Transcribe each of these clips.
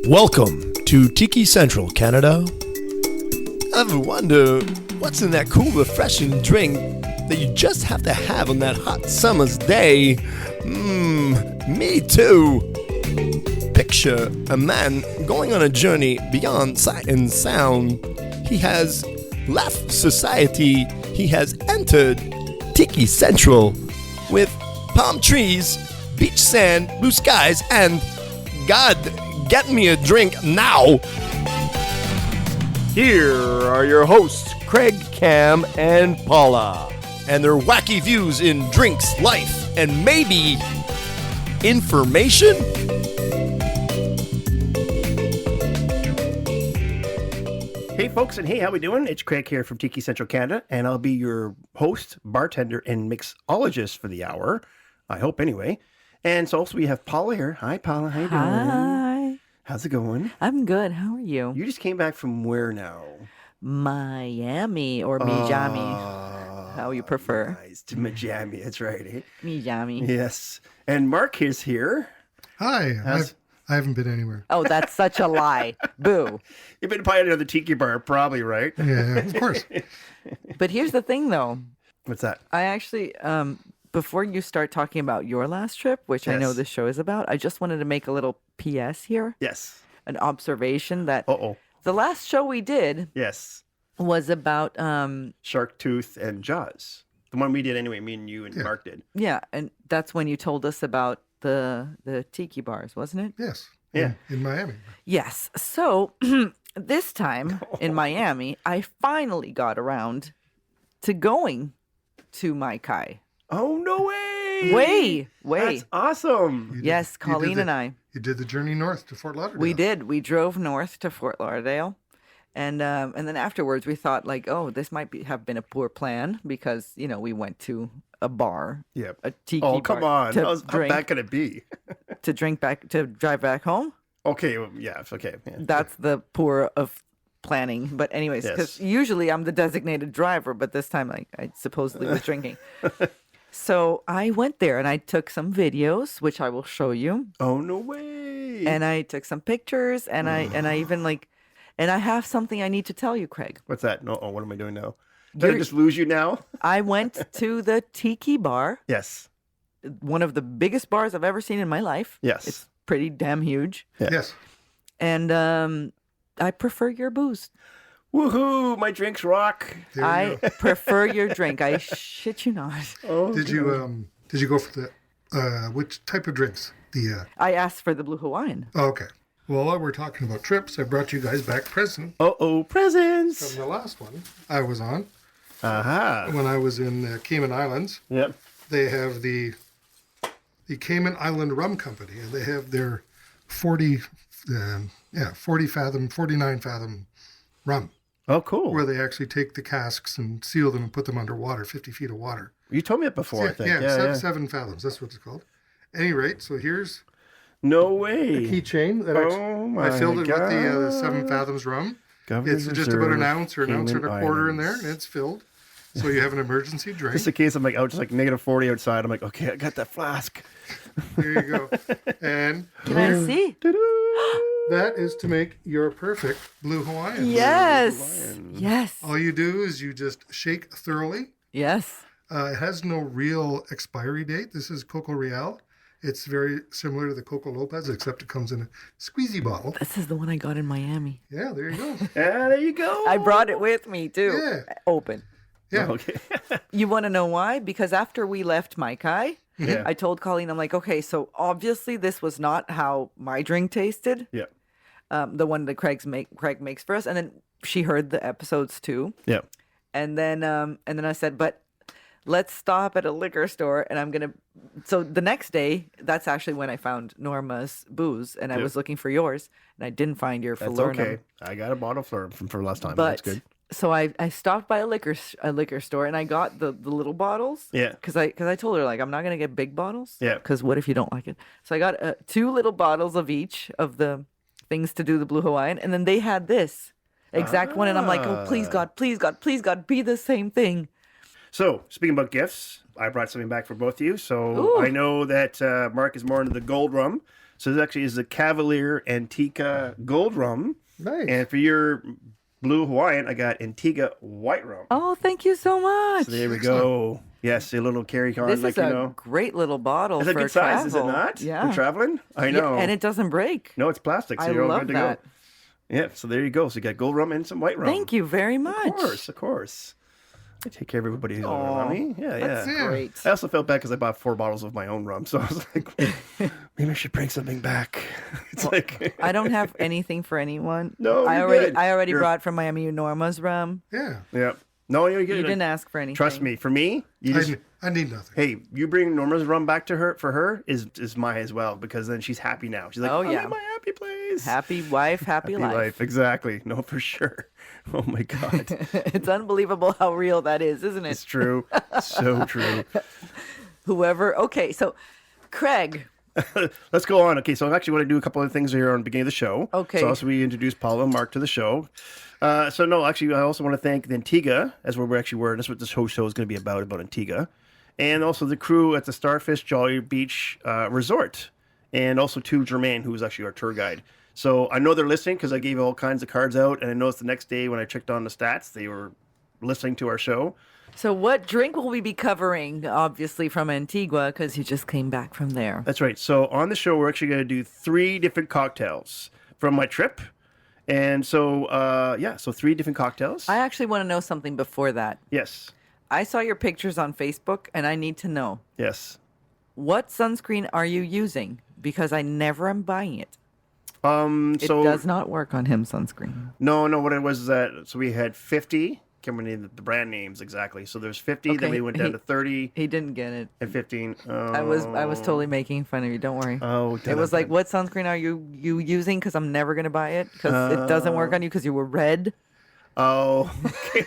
Welcome to Tiki Central, Canada. Ever wonder what's in that cool, refreshing drink that you just have to have on that hot summer's day? Me too. Picture a man going on a journey beyond sight and sound. He has left society. He has entered Tiki Central with palm trees, beach sand, blue skies, and God, get me a drink now. Here are your hosts, Craig, Cam, and Paula, and their wacky views in drinks, life, and maybe information. Hey folks, and hey, how we doing? It's Craig here from Tiki Central Canada, and I'll be your host, bartender, and mixologist for the hour. I hope anyway. And so also we have Paula here. Hi Paula, how you doing? Hi. How's it going? I'm good. How are you? You just came back from where now? Miami or Miami. How you prefer. Nice. To Miami, that's right, eh? Miami. Yes. And Mark is here. Hi. I haven't been anywhere. Oh, that's such a lie. Boo. You've been probably at another tiki bar, probably, right? Yeah, of course. But here's the thing, though. What's that? I actually, before you start talking about your last trip, which I know Yes. this show is about, I just wanted to make a little PS here. Yes. An observation that Uh-oh. the last show we did Yes. was about, Shark Tooth and Jaws. The one we did anyway, me and you and Yeah. Mark did. yeah, and that's when you told us about the tiki bars, wasn't it? Yes. Yeah. In Miami. Yes. So this time in Miami, I finally got around to going to Mai Kai. Oh, no way! Way. That's awesome! You did- Yes, you did Colleen the- and I. You did the journey north to Fort Lauderdale. We did. We drove north to Fort Lauderdale. And then afterwards we thought like, oh, this might have been a poor plan because, you know, we went to a bar, Yep. a tiki Oh, bar come on. to How drink, bad could it be? to drive back home. Okay, well, yeah, it's okay. Yeah. That's the poor of planning. But anyways, because Yes. usually I'm the designated driver, but this time I supposedly was drinking. So I went there and I took some videos, which I will show you. Oh, no way! And I took some pictures and I even and I have something I need to tell you, Craig. What's that? No, what am I doing now? Did I You're- just lose you now? I went to the Tiki Bar, Yes. one of the biggest bars I've ever seen in my life. Yes. It's pretty damn huge. Yeah. Yes. And I prefer your booze. Woohoo! My drinks rock. There you I go. prefer your drink. I shit you not. Oh, Did you go for the which type of drinks? The I asked for the Blue Hawaiian. okay. Well, while we're talking about trips, I brought you guys back present Uh-oh, presents. from the last one I was on Aha. when I was in the Cayman Islands. Yep. They have the Cayman Island Rum Company, and they have their 40 fathom, 49 fathom rum, Oh, cool. where they actually take the casks and seal them and put them underwater, 50 feet of water. You told me it before, I think. Yeah, 7 fathoms. That's what it's called. Any rate, so here's No a way. keychain that Oh my I filled it with the God. 7 fathoms rum. Governor's It's just about an Reserve, ounce or an ounce and a Cayman quarter in there, Islands. and it's filled. So you have an emergency drink. Just in case I'm like out, just like negative 40 outside. I'm like, okay, I got that flask. There you go. And Can I see? Doo-doo. that is to make your perfect Blue Hawaiian. Yes. Yes. All you do is you just shake thoroughly. Yes. It has no real expiry date. This is Coco Real. It's very similar to the Coco Lopez, except it comes in a squeezy bottle. This is the one I got in Miami. Yeah, there you go. Yeah, there you go. I brought it with me too. Yeah. Open. Yeah. Okay. You want to know why? Because after we left Mai Kai, Yeah. I told Colleen, I'm like, okay, so obviously this was not how my drink tasted. Yeah. The one that Craig makes for us, and then she heard the episodes too, Yeah. and then I said, but let's stop at a liquor store, and I'm gonna. So the next day, that's actually when I found Norma's booze, and I Yep. was looking for yours, and I didn't find your That's Falernum. okay. I got a bottle for last time. But That's good. so I stopped by a liquor store, and I got the little bottles. Yeah. Because I told her like I'm not gonna get big bottles. Yeah. Because what if you don't like it? So I got 2 little bottles of each of the things to do the Blue Hawaiian, and then they had this exact one, and I'm like, oh please God, please God, please God, be the same thing. So, speaking about gifts, I brought something back for both of you. So, Ooh. I know that Mark is more into the gold rum. So this actually is the Cavalier Antigua Gold Rum. Nice. And for your Blue Hawaiian, I got Antigua White Rum. Oh, thank you so much. So there we go. Yes, a little carry on, This like, is a great little bottle It's a for good size, travel. is it not? Yeah. For traveling? I know. Yeah, and it doesn't break. No, it's plastic, so I you're all love good to that. go. Yeah, so there you go. So you got gold rum and some white rum. Thank you very much. Of course, of course. I take care of everybody who's around me. Yeah, That's yeah. great. I also felt bad because I bought 4 bottles of my own rum, so I was like, maybe I should bring something back. It's like I don't have anything for anyone. No, I you're already good. I already You're- brought from Miami Norma's rum. Yeah. yeah. No, you're good. You didn't ask for anything. Trust me. For me, you just I need nothing. hey, you bring Norma's rum back to her for her is mine as well because then she's happy now. She's like, Oh, I'm yeah. in my happy place. Happy wife, happy life. Exactly. No, for sure. Oh my God. It's unbelievable how real that is, isn't It's it? true. So true. Whoever. Okay, so Craig. Let's go on. Okay, so I actually want to do a couple of things here on the beginning of the show. Okay. So also we introduced Paulo and Mark to the show. So no, actually, I also want to thank the Antigua, as where we actually were, and that's what this whole show is going to be about Antigua. And also the crew at the Starfish Jolly Beach Resort. And also to Jermaine, who was actually our tour guide. So I know they're listening because I gave all kinds of cards out. And I noticed the next day when I checked on the stats, they were listening to our show. So what drink will we be covering? Obviously from Antigua, because you just came back from there. That's right. So on the show, we're actually going to do 3 different cocktails from my trip. And so, so 3 different cocktails. I actually want to know something before that. Yes. I saw your pictures on Facebook, and I need to know, Yes. what sunscreen are you using? Because I never am buying it. It So does not work on him, sunscreen. no, what it was is that so we had 50. Can't remember the brand names exactly. So there's 50. Then Okay, we went down to 30 He didn't get it. and 15. I was totally making fun of you. Don't worry. Oh, It was like, what sunscreen are you using? Because I'm never gonna buy it because it doesn't work on you because you were red. Oh. Okay.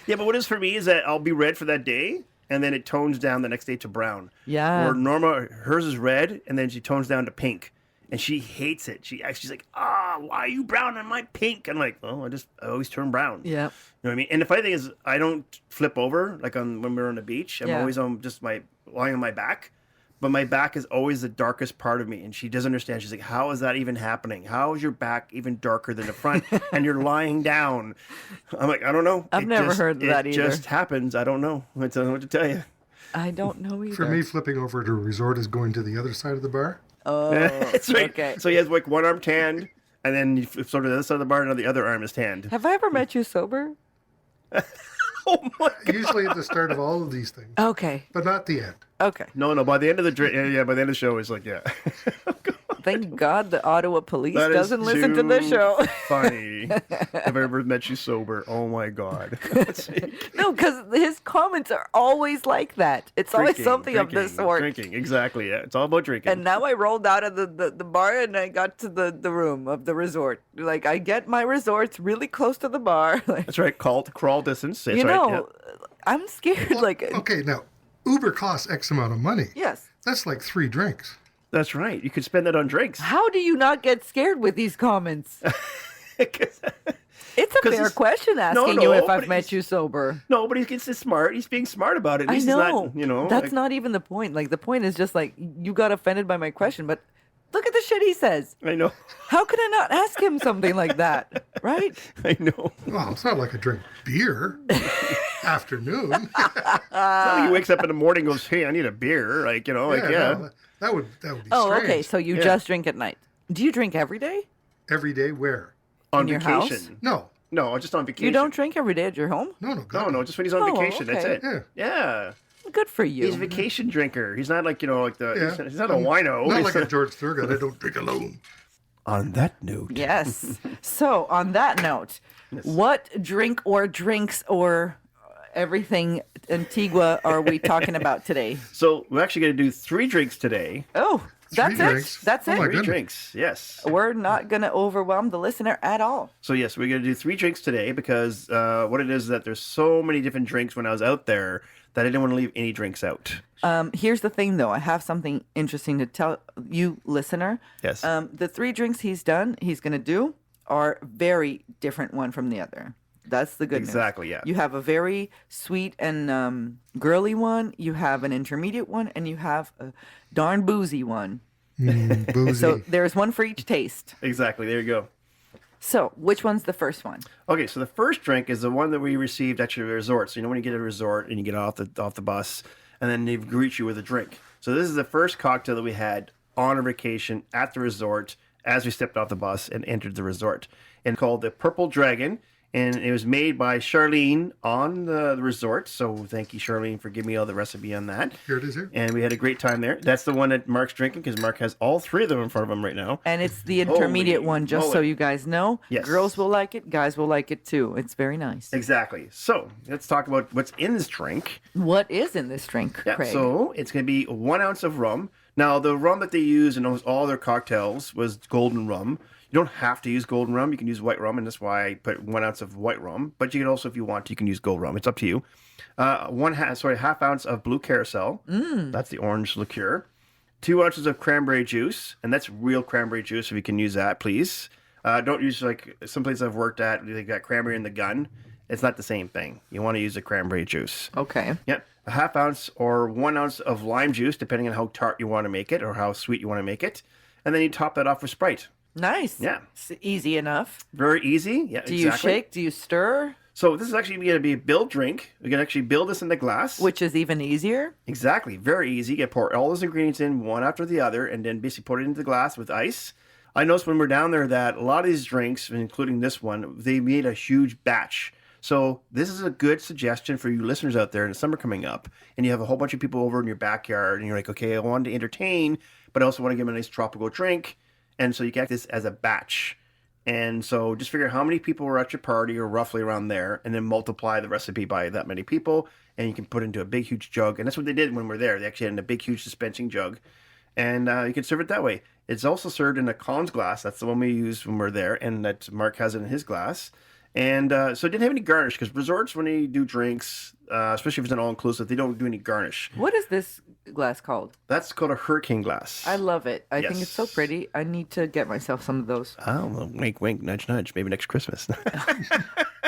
Yeah, but what it is for me is that I'll be red for that day, and then it tones down the next day to brown. Yeah. Where Norma, hers is red, and then she tones down to pink. And she hates it. She's like, why are you brown and my pink? I'm like, oh, I always turn brown. Yeah. You know what I mean? And the funny thing is, I don't flip over like when we're on the beach. I'm Yeah. always on just lying on my back. But my back is always the darkest part of me. And she doesn't understand. She's like, how is that even happening? How is your back even darker than the front? And you're lying down. I'm like, I don't know. I've never heard that It either. just happens. I don't know. I don't know what to tell you. I don't know either. For me, flipping over to a resort is going to the other side of the bar. Oh, That's right. okay. So he has like one arm tanned. And then you flip sort of the other side of the bar, and the other arm is tanned. Have I ever met you sober? Oh my God. Usually at the start of all of these things, Okay. but not the end. Okay. No. By the end of the by the end of the show, it's like, yeah. Thank God the Ottawa police That is doesn't listen to the too show. Funny. Have I ever met you sober? Oh my God. No, because his comments are always like that. It's always Drinking, something of this sort. Drinking, exactly. Yeah, it's all about drinking. And now I rolled out of the bar and I got to the room of the resort. Like, I get my resorts really close to the bar. Like, That's right. Crawl distance. That's you right. know, I'm scared. Like, Okay, now Uber costs X amount of money. yes. That's like 3 drinks. That's right. You could spend that on drinks. How do you not get scared with these comments? It's a 'Cause fair it's- question asking no, you if but I've met he's- you sober. No, but he's smart. He's being smart about it. At I least know. He's not, That's like- not even the point. Like, the point is just like, you got offended by my question, but look at the shit he says. I know. How can I not ask him something like that? Right? I know. Well, it's not like I drink beer afternoon. It's not like he wakes up in the morning and goes, hey, I need a beer. Like, yeah. no, that would be Oh, strange. okay. So you Yeah. just drink at night. Do you drink every day? Every day where? On In your vacation. house? No, No, just on vacation. You don't drink every day at your home? no, No, God. just when he's on Oh, vacation. That's okay. it. Yeah. Yeah. Good for you. He's a vacation drinker. He's not like, like the, Yeah. he's not a wino. Not He's like a George Thurgood. I don't drink alone. On that note. Yes. So, on that note, what drink or drinks or everything Antigua are we talking about today? So we're actually going to do 3 drinks today. Oh, that's it. drinks? That's Oh it. my 3 goodness. drinks, yes. We're not going to overwhelm the listener at all. So yes, we're going to do 3 drinks today because what it is that there's so many different drinks when I was out there that I didn't want to leave any drinks out. Here's the thing, though. I have something interesting to tell you, listener. Yes. The 3 drinks he's going to do are very different one from the other. That's the good news. Exactly, yeah. You have a very sweet and girly one. You have an intermediate one, and you have a darn boozy one. Boozy. So there's one for each taste. Exactly. There you go. So which one's the first one? Okay, so the first drink is the one that we received at your resort. So you know when you get at a resort and you get off the bus, and then they greet you with a drink. So this is the first cocktail that we had on a vacation at the resort as we stepped off the bus and entered the resort, and called the Purple Dragon. And it was made by Sharlene on the resort. So thank you, Sharlene, for giving me all the recipe on that. Here it is here. And we had a great time there. That's the one that Mark's drinking because Mark has all three of them in front of him right now. And it's the intermediate Holy one, just so moly. you guys know. Yes. Girls will like it, guys will like it too. It's very nice. Exactly. So let's talk about what's in this drink. What is in this drink, Yeah, Craig? so it's going to be 1 ounce of rum. Now, the rum that they use in almost all their cocktails was golden rum. You don't have to use golden rum. You can use white rum, and that's why I put 1 ounce of white rum. But you can also, if you want, you can use gold rum. It's up to you. Half ounce of blue carousel. That's the orange liqueur. 2 ounces of cranberry juice, and that's real cranberry juice. If you can use that, please. Don't use like some places I've worked at. They got cranberry in the gun. It's not the same thing. You want to use the cranberry juice. Okay. Yep. A half ounce or 1 ounce of lime juice, depending on how tart you want to make it or how sweet you want to make it. And then you top that off with Sprite. Nice. Yeah. It's easy enough. Very easy. Yeah, Do you shake? Do you stir? So this is actually going to be a build drink. We can actually build this in the glass. Which is even easier. Exactly. Very easy. You pour all those ingredients in one after the other and then basically put it into the glass with ice. I noticed when we're down there that a lot of these drinks, including this one, they made a huge batch. So this is a good suggestion for you listeners out there in the summer coming up, and you have a whole bunch of people over in your backyard, and you're like, okay, I want to entertain, but I also want to give them a nice tropical drink, and so you get this as a batch. And so just figure out how many people were at your party or roughly around there, and then multiply the recipe by that many people, and you can put it into a big, huge jug. And that's what they did when we were there. They actually had a big, huge dispensing jug, and you can serve it that way. It's also served in a Kon's glass. That's the one we use when we're there, and that Mark has it in his glass. And so it didn't have any garnish because resorts, when they do drinks, especially if it's an all-inclusive, they don't do any garnish. What is this glass called? That's called a hurricane glass. I love it. I think it's so Yes. pretty. I need to get myself some of those. Oh, well, wink, wink, nudge, nudge. Maybe next Christmas.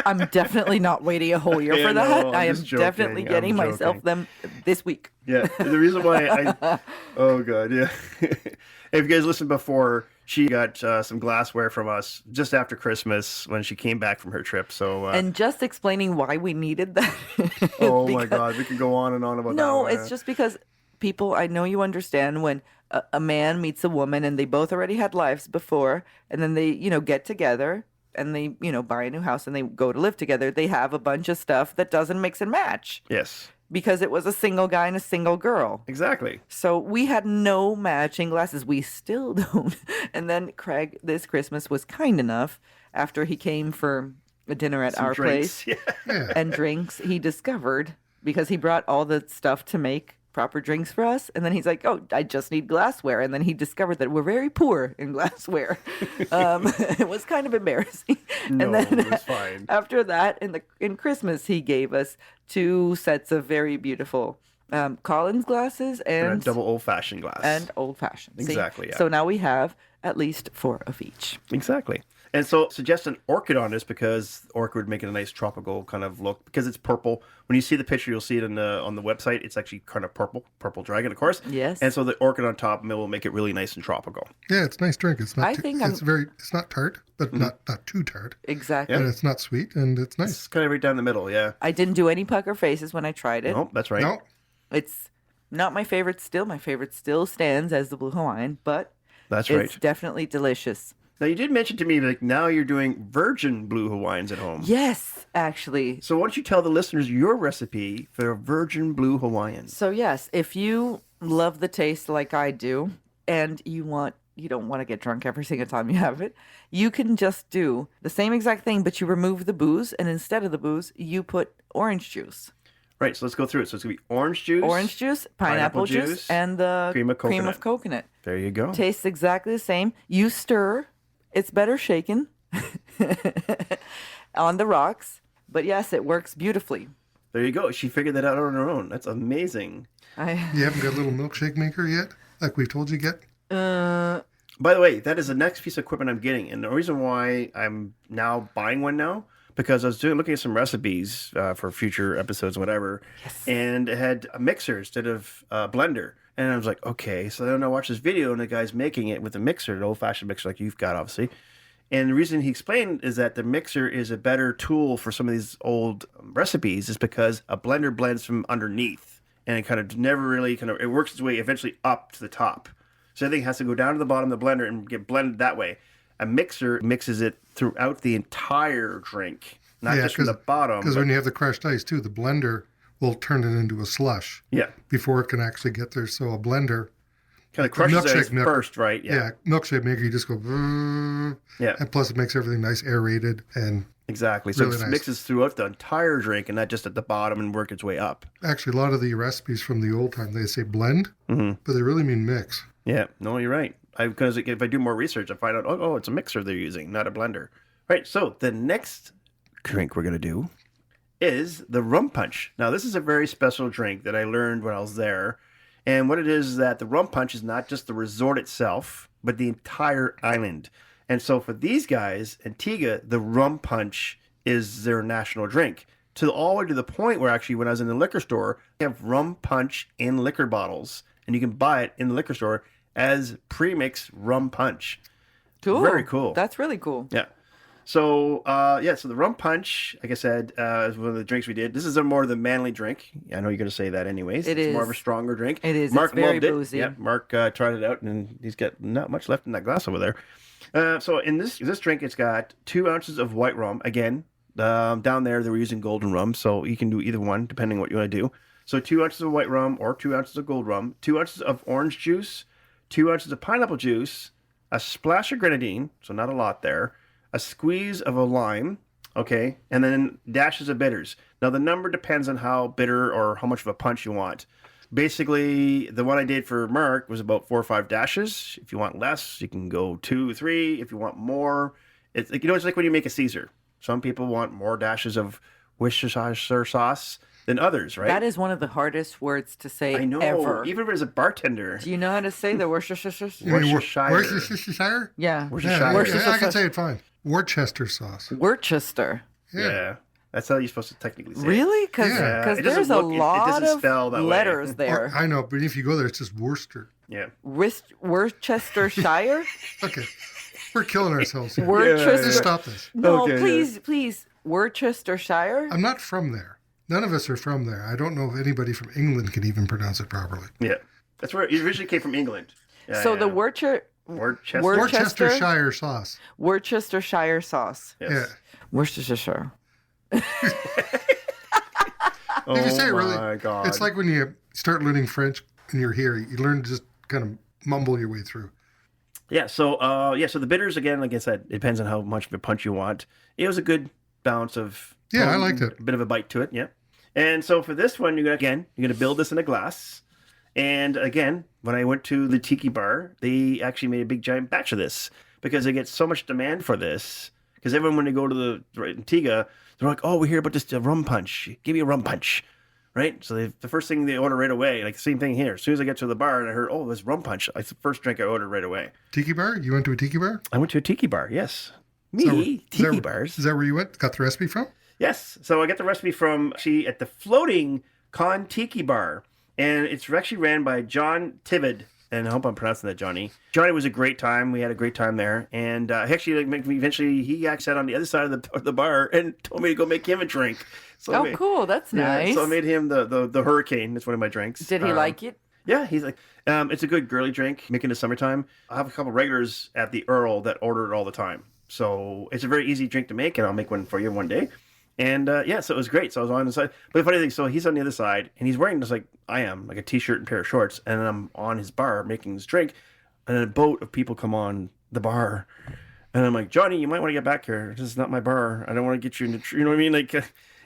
I'm definitely not waiting a whole year Yeah, for that. no, I'm I am just joking. definitely I'm getting myself joking. them this week. Yeah, the reason why oh god, yeah. If you guys listened before, she got some glassware from us just after Christmas when she came back from her trip. So, And just explaining why we needed that. oh my because- god, we could go on and on about that. No, one. it's just because people, I know you understand when a man meets a woman and they both already had lives before, and then they, get together and they, buy a new house and they go to live together. They have a bunch of stuff that doesn't mix and match Yes, because it was a single guy and a single girl. exactly. So we had no matching glasses. We still don't. And then Craig, this Christmas, was kind enough after he came for a dinner at Some our drinks. place Yeah. and drinks. He discovered, because he brought all the stuff to make proper drinks for us. And then he's like, oh, I just need glassware. And then he discovered that we're very poor in glassware. It was kind of embarrassing. No, and then it was fine. after that, in Christmas, he gave us 2 sets of very beautiful Collins glasses And a and double old-fashioned glass. and old fashioned. Exactly, yeah. So now we have at least 4 of each. Exactly. And so suggest an orchid on this because orchid would make it a nice tropical kind of look because it's purple. When you see the picture, you'll see it on the website. It's actually kind of purple dragon, of course. Yes. And so the orchid on top will make it really nice and tropical. Yeah, it's a nice drink. It's not. I think I'm- it's not tart, but not too tart. Exactly. And it's not sweet, and it's nice. It's kind of right down the middle, yeah. I didn't do any pucker faces when I tried it. No, that's right. No, It's not my favorite still. My favorite still stands as the Blue Hawaiian, but That's it's right. definitely delicious. Now you did mention to me like now you're doing virgin blue Hawaiians at home. Yes, actually. So why don't you tell the listeners your recipe for a virgin blue Hawaiian? So yes, if you love the taste like I do, and you don't want to get drunk every single time you have it, you can just do the same exact thing, but you remove the booze, and instead of the booze, you put orange juice. Right, so let's go through it. So it's going to be orange juice. Pineapple juice, juice, and the cream of coconut. There you go. Tastes exactly the same. You stir. It's better shaken on the rocks. But yes, it works beautifully. There you go. She figured that out on her own. That's amazing. you haven't got a little milkshake maker yet, like we've told you get. By the way, that is the next piece of equipment I'm getting. And the reason why I'm now buying one now, because I was looking at some recipes for future episodes, whatever, and it had a mixer instead of a blender. And I was like, okay. So then I watched this video and the guy's making it with a mixer, an old-fashioned mixer like you've got, obviously. And the reason he explained is that the mixer is a better tool for some of these old recipes is because a blender blends from underneath. And it kind of never really it works its way eventually up to the top. So everything has to go down to the bottom of the blender and get blended that way. A mixer mixes it throughout the entire drink, not just from the bottom. Because when you have the crushed ice, too, the blender will turn it into a slush. Yeah. Before it can actually get there. So a blender kind of crushes ice first, right? Yeah. Milkshake maker, you just go. Yeah. And plus, it makes everything nice, aerated, and exactly. So it mixes throughout the entire drink, and not just at the bottom and work its way up. Actually, a lot of the recipes from the old time they say blend, but they really mean mix. Yeah. No, you're right. Because if I do more research, I find out, oh, it's a mixer they're using, not a blender. Right. So the next drink we're gonna do is the rum punch. Now, this is a very special drink that I learned when I was there. And what it is that the rum punch is not just the resort itself, but the entire island. And so for these guys, Antigua, the rum punch is their national drink. All the way to the point where actually when I was in the liquor store, they have rum punch in liquor bottles. And you can buy it in the liquor store as pre-mixed rum punch. Cool. Very cool. That's really cool. Yeah. So, so the rum punch, like I said, is one of the drinks we did. This is a more of the manly drink. I know you're going to say that anyways. It's more of a stronger drink. It is. Mark it's very loved boozy. it. Yeah, Mark tried it out, and he's got not much left in that glass over there. So in this drink, it's got 2 ounces of white rum. Again, down there, they were using golden rum, so you can do either one, depending on what you want to do. So 2 ounces of white rum or 2 ounces of gold rum, 2 ounces of orange juice, 2 ounces of pineapple juice, a splash of grenadine, so not a lot there, a squeeze of a lime, okay, and then dashes of bitters. Now, the number depends on how bitter or how much of a punch you want. Basically, the one I did for Mark was about 4 or 5 dashes. If you want less, you can go 2, 3. If you want more, it's like, it's like when you make a Caesar. Some people want more dashes of Worcestershire sauce than others, right? That is one of the hardest words to say I know, ever. even as a bartender. Do you know how to say the Worcestershire? Worcestershire? Yeah. I can say it fine. Worcester sauce. Worcester. Yeah. That's how you're supposed to technically say it. Really? Because there's a lot of letters there. I know, but if you go there, it's just Worcester. Yeah. Worcestershire? Okay. We're killing ourselves here. Worcester. Stop this. No, please. Worcestershire? I'm not from there. None of us are from there. I don't know if anybody from England can even pronounce it properly. Yeah. That's where it originally came from, England. So the Worcestershire sauce. Worcestershire sauce. Yes. Yeah. Worcestershire. If you say it really, God. It's like when you start learning French and you're here, you learn to just kind of mumble your way through. Yeah, so the bitters, again, like I said, it depends on how much of a punch you want. It was a good balance of... Yeah, I liked it. A bit of a bite to it, yeah. And so for this one, you're going to build this in a glass. And again, when I went to the tiki bar, they actually made a big giant batch of this because they get so much demand for this. Because everyone, when they go to the Antigua, they're like, oh, we hear about this rum punch. Give me a rum punch. Right? So the first thing they order right away, like the same thing here. As soon as I get to the bar and I heard, oh, there's rum punch, it's the first drink I ordered right away. Tiki bar? You went to a tiki bar? I went to a tiki bar, yes. Tiki bars. Is that where you went? Got the recipe from? Yes. So I got the recipe from actually at the floating Kon Tiki Bar. And it's actually ran by Johnny Tved. And I hope I'm pronouncing that, Johnny. Johnny was a great time. We had a great time there. And eventually he sat on the other side of the bar and told me to go make him a drink. So cool. That's nice. So I made him the Hurricane. That's one of my drinks. Did he like it? Yeah, he's like, it's a good girly drink. Make it in the summertime. I have a couple regulars at the Earl that order it all the time. So it's a very easy drink to make, and I'll make one for you one day. And so it was great. So I was on the side. But the funny thing, so he's on the other side, and he's wearing just like I am, like a t-shirt and pair of shorts. And I'm on his bar making this drink, and then a boat of people come on the bar. And I'm like, Johnny, you might want to get back here. This is not my bar. I don't want to get you in the, you know what I mean? Like,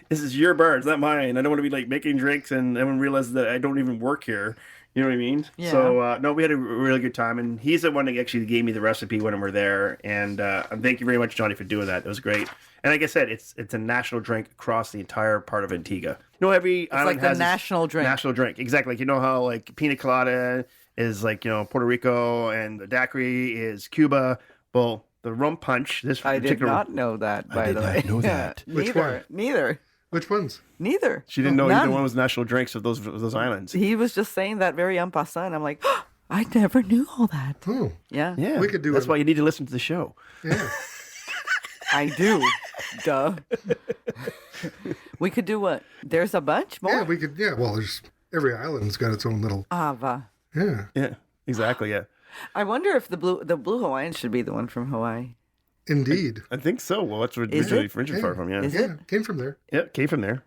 this is your bar. It's not mine. I don't want to be like making drinks and everyone realizes that I don't even work here. You know what I mean? Yeah. So, no, we had a really good time. And he's the one that actually gave me the recipe when we were there. And thank you very much, Johnny, for doing that. It was great. And like I said, it's a national drink across the entire part of Antigua. You know, every island like has the national drink. National drink, exactly. Like, you know how like pina colada is like, you know, Puerto Rico, and the daiquiri is Cuba. Well, the rum punch. I did not know that. By the way, I did not know that. Which one? Neither. Which ones? Neither. She didn't know None. either one was national drinks of those islands. He was just saying that very en passant. I'm like, oh, I never knew all that. Oh, Yeah. Yeah, We could do That's it. why you need to listen to the show. yeah. I do. Duh. We could do what? There's a bunch more. Yeah, we could. Yeah, well, there's every island's got its own little. Ava. Yeah, Yeah, exactly. Yeah, I wonder if the blue Hawaiian should be the one from Hawaii. indeed. I think so. Well, that's where Is originally it? originated Yeah. from. Yeah, Is Yeah, came from there. yeah, came from there.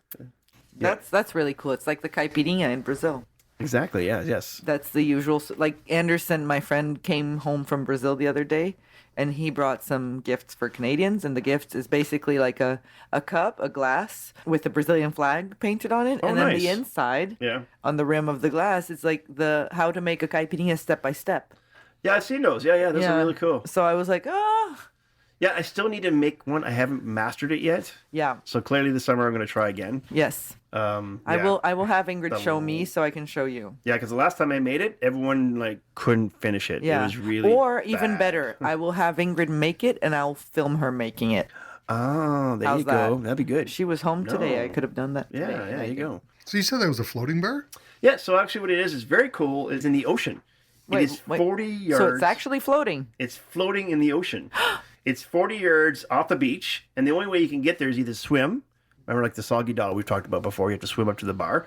That's really cool. It's like the caipirinha in Brazil. Exactly. Yeah. Yes. That's the usual. Like Anderson, my friend, came home from Brazil the other day, and he brought some gifts for Canadians. And the gift is basically like a cup, a glass with the Brazilian flag painted on it, Oh, and then nice. the inside, Yeah. on the rim of the glass, it's like the how to make a caipirinha step by step. Yeah, I've seen those. Yeah, those are really cool. So I was like, oh, Yeah, I still need to make one. I haven't mastered it yet. yeah, So clearly this summer I'm going to try again. yes. I Yeah. will have Ingrid The- show me so I can show you. Yeah, because the last time I made it, everyone like couldn't finish it. Yeah. It was really or even bad. better, I will have Ingrid make it and I'll film her making it. Oh, there How's you go. that? That'd be good. She was home today. I No. could have done that. Yeah, today. yeah, there you go. So you said that was a floating bar? Yeah, so actually what it is very cool. It's in the ocean. Wait, it is wait. 40 yards. So it's actually floating. It's floating in the ocean. It's 40 yards off the beach, and the only way you can get there is either swim. Remember, like the soggy doll we've talked about before, you have to swim up to the bar,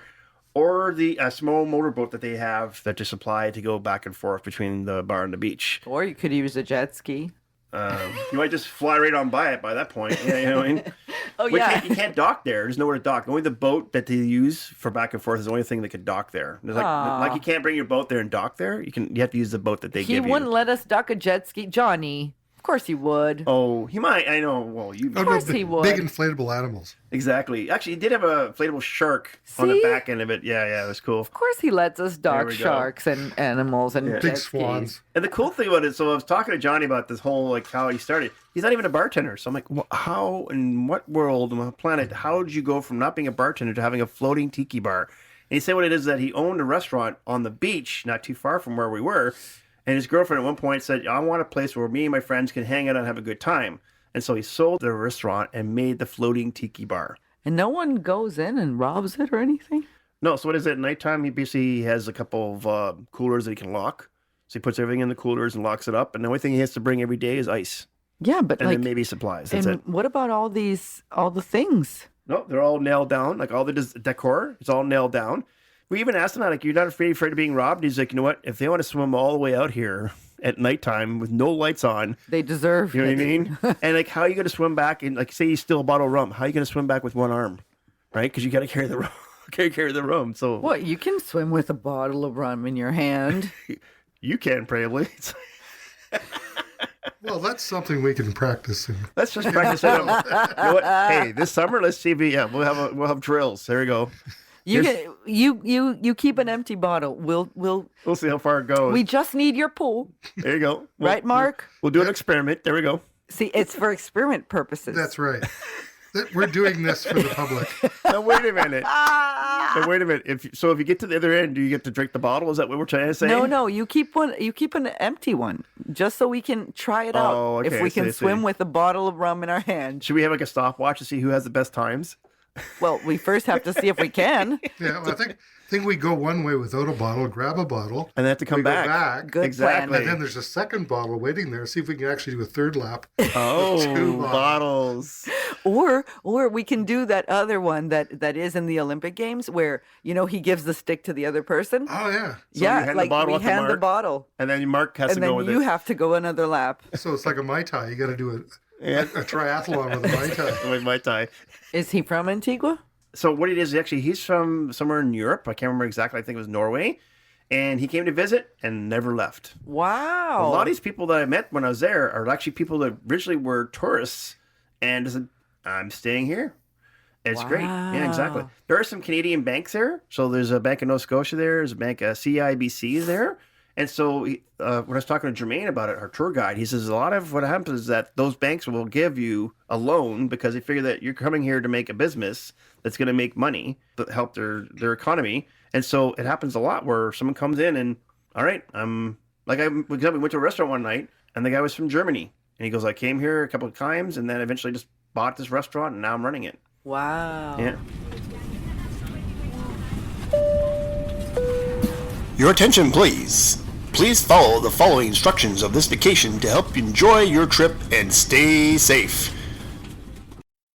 or the small motorboat that they have that just supply to go back and forth between the bar and the beach. Or you could use a jet ski. You might just fly right on by it by that point. Yeah, you know what I mean? Oh, Well, you can't dock there. There's nowhere to dock. Only the boat that they use for back and forth is the only thing that could dock there. There's like you can't bring your boat there and dock there. You have to use the boat that they He give you. wouldn't let us dock a jet ski. Johnny, of course he would. Oh, he might. I know. Well, you Oh, course no, he would. big inflatable animals. exactly. Actually, he did have a inflatable shark on the See? back end of it. Yeah, it was cool. Of course he lets us dock we go. sharks and animals and jet Big skis. swans. And the cool thing about it, so I was talking to Johnny about this whole like how he started. He's not even a bartender. So I'm like, well, how in what world, on what planet, how did you go from not being a bartender to having a floating tiki bar? And he said what it is that he owned a restaurant on the beach, not too far from where we were. And his girlfriend at one point said, I want a place where me and my friends can hang out and have a good time. And so he sold the restaurant and made the floating tiki bar. And no one goes in and robs it or anything? No, so what is it? At nighttime, he basically has a couple of coolers that he can lock. So he puts everything in the coolers and locks it up. And the only thing he has to bring every day is ice. Yeah, but And like, then maybe supplies. That's and it. what about all the things? No, they're all nailed down. Like all the decor, it's all nailed down. We even asked him, like, you're not afraid of being robbed? He's like, you know what? If they want to swim all the way out here at nighttime with no lights on, They deserve you know it. what I mean? And like, how are you going to swim back? And like, say you steal a bottle of rum, how are you going to swim back with one arm, right? Because you got to carry the rum. Carry the rum. So What, you can swim with a bottle of rum in your hand? you can probably. Well, that's something we can practice. Let's just practice it. You know what? Hey, this summer, let's see if we'll have drills. There we go. You Here's- can, you keep an empty bottle. We'll see how far it goes. we just need your pool, There you go. right, Mark? We'll do an experiment. There we go. See, it's for experiment purposes. That's right. We're doing this for the public. Now wait a minute. Now, wait a minute. If you get to the other end, do you get to drink the bottle? Is that what we're trying to say? No, you keep one. You keep an empty one, just so we can try it out. Oh, okay, if we I see, I can see. swim with a bottle of rum in our hand. Should we have like a stopwatch to see who has the best times? Well, we first have to see if we can. Yeah, well, I think we go one way without a bottle, grab a bottle, And they have to come we back. go back, Good Exactly. plan. and then there's a second bottle waiting there. See if we can actually do a third lap. Oh, Two bottles. Or we can do that other one that is in the Olympic Games where he gives the stick to the other person. Oh yeah. So yeah, you hand the like bottle we off to hand the Mark, bottle, And then Mark has and to then go with you it. have to go another lap. So it's like a Mai Tai. You got to do a triathlon with a Mai Tai. With my tie. Is he from Antigua? So what it is, actually, he's from somewhere in Europe. I can't remember exactly. I think it was Norway. And he came to visit and never left. Wow. A lot of these people that I met when I was there are actually people that originally were tourists and said, I'm staying here. It's great. Yeah, exactly. Wow. There are some Canadian banks there. So there's a Bank of Nova Scotia there. There's a bank, CIBC is there. And so when I was talking to Jermaine about it, our tour guide, he says a lot of what happens is that those banks will give you a loan because they figure that you're coming here to make a business that's going to make money to help their economy. And so it happens a lot where someone comes in and, all right, we went to a restaurant one night and the guy was from Germany. And he goes, I came here a couple of times and then eventually just bought this restaurant and now I'm running it. Wow. Yeah. Your attention, please. Please follow the following instructions of this vacation to help you enjoy your trip and stay safe.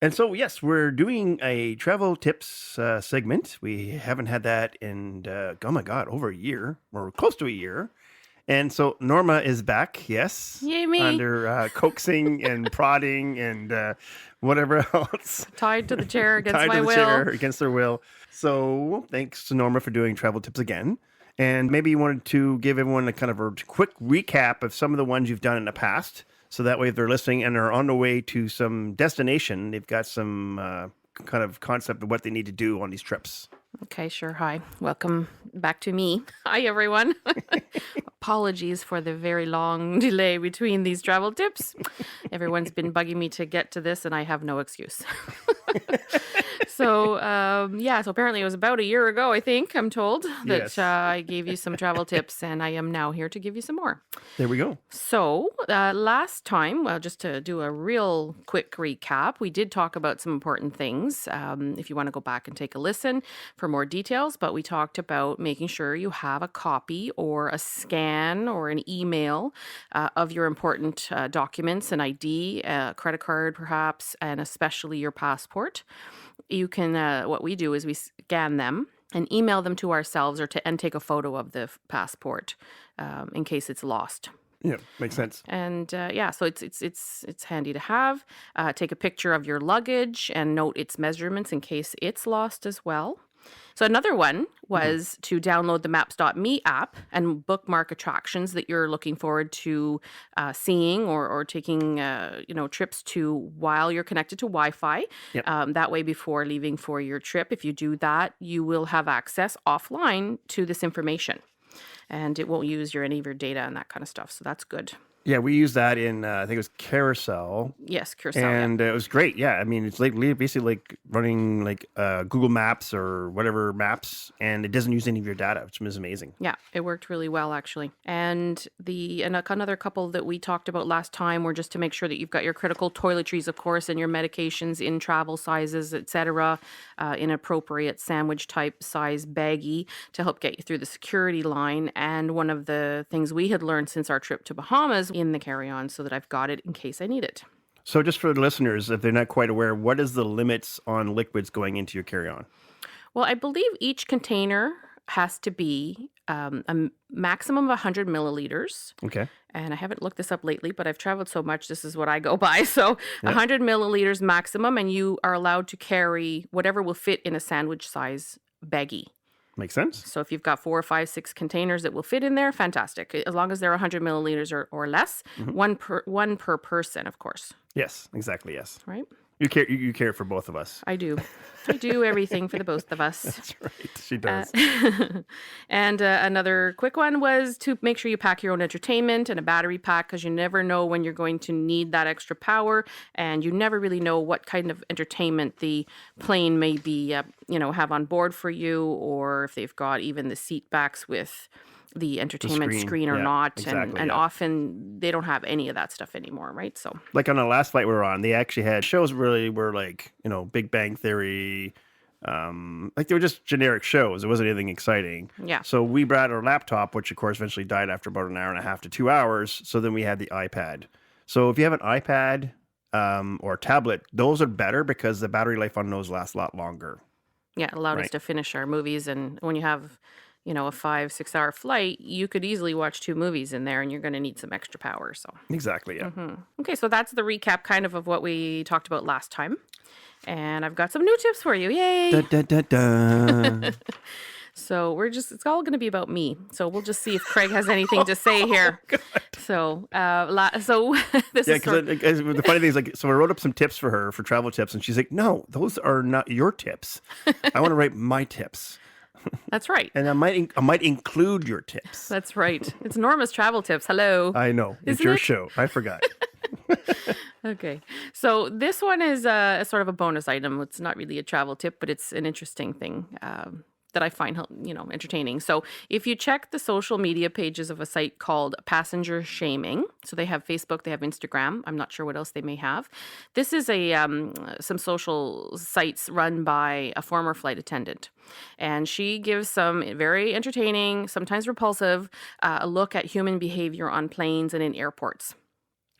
And so, yes, we're doing a travel tips segment. We haven't had that in, oh my God, over a year, or close to a year. And so Norma is back, yes. Yay, me. Under coaxing and prodding and whatever else. Tied to the chair against Tied my to the will. chair against their will. So thanks to Norma for doing travel tips again. And maybe you wanted to give everyone a kind of a quick recap of some of the ones you've done in the past. So that way, if they're listening and are on the way to some destination, they've got some kind of concept of what they need to do on these trips. Okay, sure. Hi. Welcome back to me. Hi, everyone. Apologies for the very long delay between these travel tips. Everyone's been bugging me to get to this, and I have no excuse. So apparently it was about a year ago, I think, I'm told, that Yes. I gave you some travel tips, and I am now here to give you some more. There we go. So last time, well, just to do a real quick recap, we did talk about some important things. If you want to go back and take a listen for more details, but we talked about making sure you have a copy or a scan or an email of your important documents, an ID, a credit card perhaps, and especially your passport. You can, what we do is we scan them and email them to ourselves and take a photo of the passport in case it's lost. Yeah, makes sense. And so it's handy to have. Take a picture of your luggage and note its measurements in case it's lost as well. So another one was to download the Maps.me app and bookmark attractions that you're looking forward to seeing or taking trips to while you're connected to Wi-Fi. Yep. That way, before leaving for your trip, if you do that, you will have access offline to this information. And it won't use any of your data and that kind of stuff. So that's good. Yeah, we used that in, I think it was Carousel. Yes, Curacao. And it was great. Yeah, I mean, it's like basically like running like Google Maps or whatever maps, and it doesn't use any of your data, which is amazing. Yeah, it worked really well, actually. And another couple that we talked about last time were just to make sure that you've got your critical toiletries, of course, and your medications in travel sizes, etc., in appropriate sandwich type size baggie to help get you through the security line. And one of the things we had learned since our trip to Bahamas in the carry-on, so that I've got it in case I need it. So just for the listeners, if they're not quite aware, what is the limits on liquids going into your carry-on? Well, I believe each container has to be a maximum of 100 milliliters. Okay. And I haven't looked this up lately, but I've traveled so much, this is what I go by. So 100 milliliters maximum, and you are allowed to carry whatever will fit in a sandwich size baggie. Makes sense. So if you've got 4 or 5, 6 containers that will fit in there, fantastic. As long as they're 100 milliliters or less, one per person, of course. Yes, exactly. Yes. Right? You care for both of us. I do. I do everything for the both of us. That's right. She does. And another quick one was to make sure you pack your own entertainment and a battery pack, because you never know when you're going to need that extra power, and you never really know what kind of entertainment the plane may be, have on board for you, or if they've got even the seat backs with the entertainment screen or not. Exactly, and often they don't have any of that stuff anymore, right? So like on the last flight we were on, they actually had shows really were like, Big Bang Theory, like they were just generic shows. It wasn't anything exciting. Yeah. So we brought our laptop, which of course eventually died after about an hour and a half to 2 hours. So then we had the iPad. So if you have an iPad or a tablet, those are better because the battery life on those lasts a lot longer. Yeah, it allowed us to finish our movies. And when you have a 5-6 hour flight, you could easily watch 2 movies in there, and you're going to need some extra power. So Exactly. Yeah. Okay, so that's the recap kind of what we talked about last time. And I've got some new tips for you. Yay! Da, da, da, da. So it's all going to be about me. So we'll just see if Craig has anything to say here. So, this is the funny thing is, like, so I wrote up some tips for her for travel tips, and she's like, "No, those are not your tips. I want to write my tips." That's right. And I might include your tips. That's right. It's Norma's travel tips. Hello. I know. It's Isn't your it? show. I forgot. Okay. So this one is a sort of a bonus item. It's not really a travel tip, but it's an interesting thing that I find, entertaining. So if you check the social media pages of a site called Passenger Shaming, so they have Facebook, they have Instagram. I'm not sure what else they may have. This is some social sites run by a former flight attendant. And she gives some very entertaining, sometimes repulsive, a look at human behavior on planes and in airports.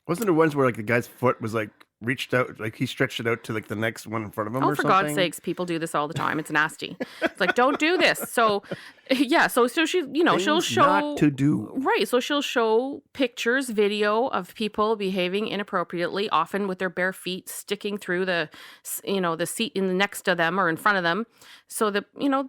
Wasn't there ones where like the guy's foot was like reached out, like he stretched it out to like the next one in front of him or for something? God's sakes, people do this all the time. It's nasty. It's like, don't do this. So, yeah. So she, she'll show not to do. Right. So she'll show pictures, video of people behaving inappropriately, often with their bare feet sticking through the seat next to them or in front of them. So the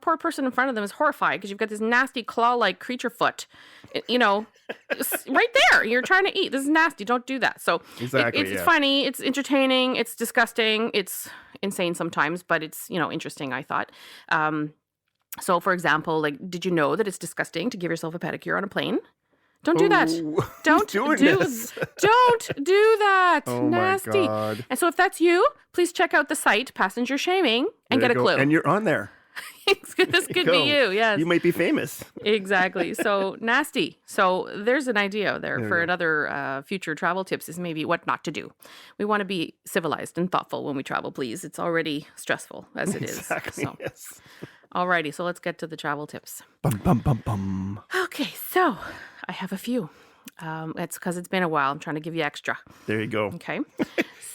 poor person in front of them is horrified because you've got this nasty claw-like creature foot, right there. You're trying to eat. This is nasty. Don't do that. So exactly, it's funny. It's entertaining. It's disgusting. It's insane sometimes, but it's, interesting, I thought. So for example, like, did you know that it's disgusting to give yourself a pedicure on a plane? Don't do that. Don't do this? Don't do that. Oh Nasty. my God. And so if that's you, please check out the site Passenger Shaming and There get you a go. clue. And you're on there. This could go. be you. Yes. You might be famous. Exactly. So nasty. So there's an idea there you for go. another future travel tips is maybe what not to do. We want to be civilized and thoughtful when we travel, please. It's already stressful as it is. Exactly. So, Yes. alrighty. So let's get to the travel tips. Bum bum bum bum. Okay. So I have a few. It's because it's been a while. I'm trying to give you extra. There you go. Okay.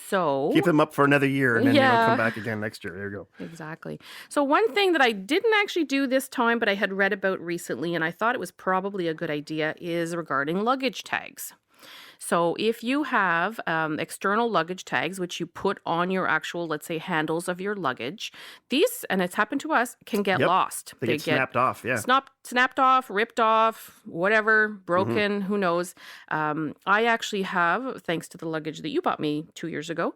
So Keep them up for another year, and then Yeah. they'll come back again next year. There you go. Exactly. So one thing that I didn't actually do this time, but I had read about recently, and I thought it was probably a good idea, is regarding luggage tags. So if you have external luggage tags, which you put on your actual, let's say, handles of your luggage, these, and it's happened to us, can get Yep. lost. They get snapped off. Yeah. Snapped off, ripped off, whatever, broken, Mm-hmm. who knows. I actually have, thanks to the luggage that you bought me 2 years ago,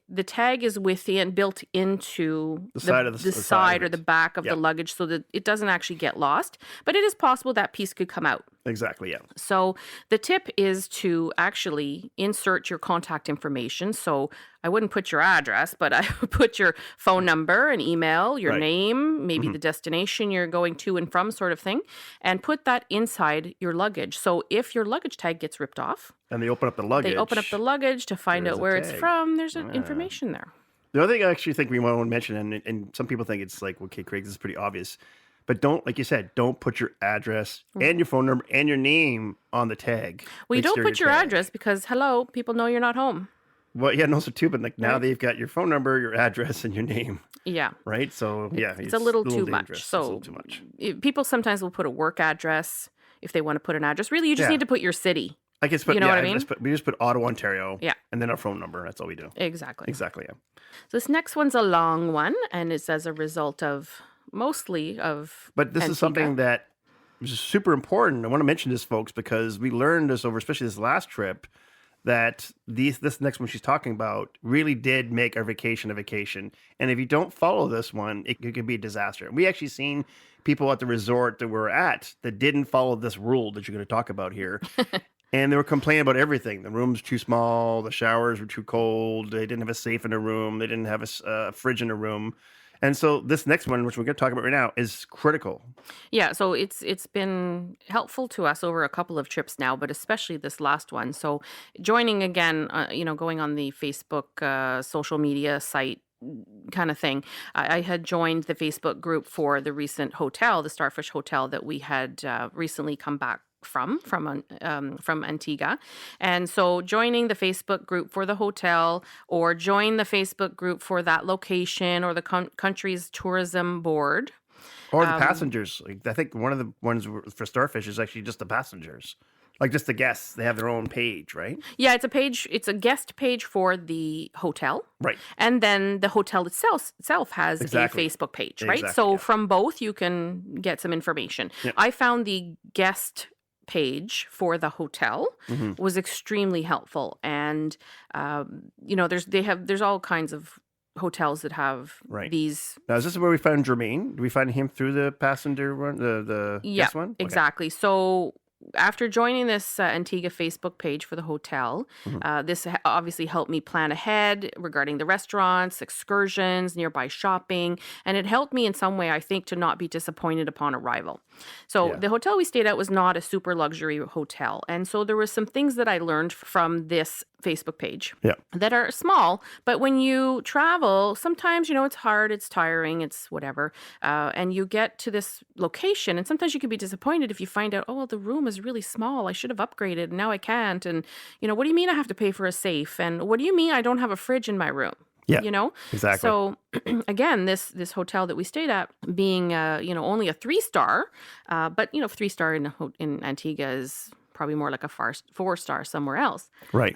the tag is built into The side of the side of or it. the back of Yep. the luggage so that it doesn't actually get lost. But it is possible that piece could come out. Exactly. Yeah. So the tip is to actually insert your contact information. So I wouldn't put your address, but I would put your phone number and email, your Right. name, maybe the destination you're going to and from sort of thing, and put that inside your luggage. So if your luggage tag gets ripped off, And they open up the luggage. they open up the luggage to find There's out a where it's tag. from. There's information there. The other thing I actually think we want to mention, and some people think it's like, okay, Craig, this is pretty obvious, but don't, like you said, don't put your address and your phone number and your name on the tag. Well, you don't exterior put your tag. address because, hello, people know you're not home. Well, yeah, and also too, but like now Right. they've got your phone number, your address, and your name, Yeah. right? So yeah, It's a little too dangerous. much. It's a So little too much. people sometimes will put a work address if they want to put an address. Really, you just Yeah. need to put your city. I guess, but You know yeah, what I mean? we just put Ottawa, Ontario, Yeah. and then our phone number. That's all we do. Exactly. Exactly. Yeah. So this next one's a long one, and it's as a result of mostly of But this is Antigua. something that is super important. I want to mention this, folks, because we learned this over, especially this last trip, that this next one she's talking about really did make our vacation a vacation. And if you don't follow this one, it could be a disaster. We actually seen people at the resort that we're at that didn't follow this rule that you're going to talk about here. And they were complaining about everything. The room's too small. The showers were too cold. They didn't have a safe in a room. They didn't have a fridge in a room. And so this next one, which we're going to talk about right now, is critical. Yeah, so it's been helpful to us over a couple of trips now, but especially this last one. So joining again, going on the Facebook social media site kind of thing. I had joined the Facebook group for the recent hotel, the Starfish hotel that we had recently come back from Antigua. And so joining the Facebook group for the hotel or join the Facebook group for that location or the country's tourism board. Or the passengers. Like, I think one of the ones for Starfish is actually just the passengers. Like just the guests. They have their own page, right? Yeah, it's a guest page for the hotel. Right. And then the hotel itself has Exactly. a Facebook page, right? Exactly, So yeah. from both you can get some information. Yep. I found the guest page for the hotel Mm-hmm. was extremely helpful, and there's all kinds of hotels that have Right. these. Now, is this where we found Jermaine? Did we find him through the passenger one, the Yeah, guest one? Okay. exactly. So after joining this Antigua Facebook page for the hotel, this obviously helped me plan ahead regarding the restaurants, excursions, nearby shopping, and it helped me in some way, I think, to not be disappointed upon arrival. So the hotel we stayed at was not a super luxury hotel, and so there were some things that I learned from this Facebook page that are small, but when you travel, sometimes, it's hard, it's tiring, it's whatever, and you get to this location, and sometimes you can be disappointed if you find out, oh, well, the room is really small, I should have upgraded, and now I can't, and, what do you mean I have to pay for a safe, and what do you mean I don't have a fridge in my room? Yeah, exactly. So again, this hotel that we stayed at being, only a 3-star, but, 3-star in Antigua is probably more like a 4-star somewhere else. Right.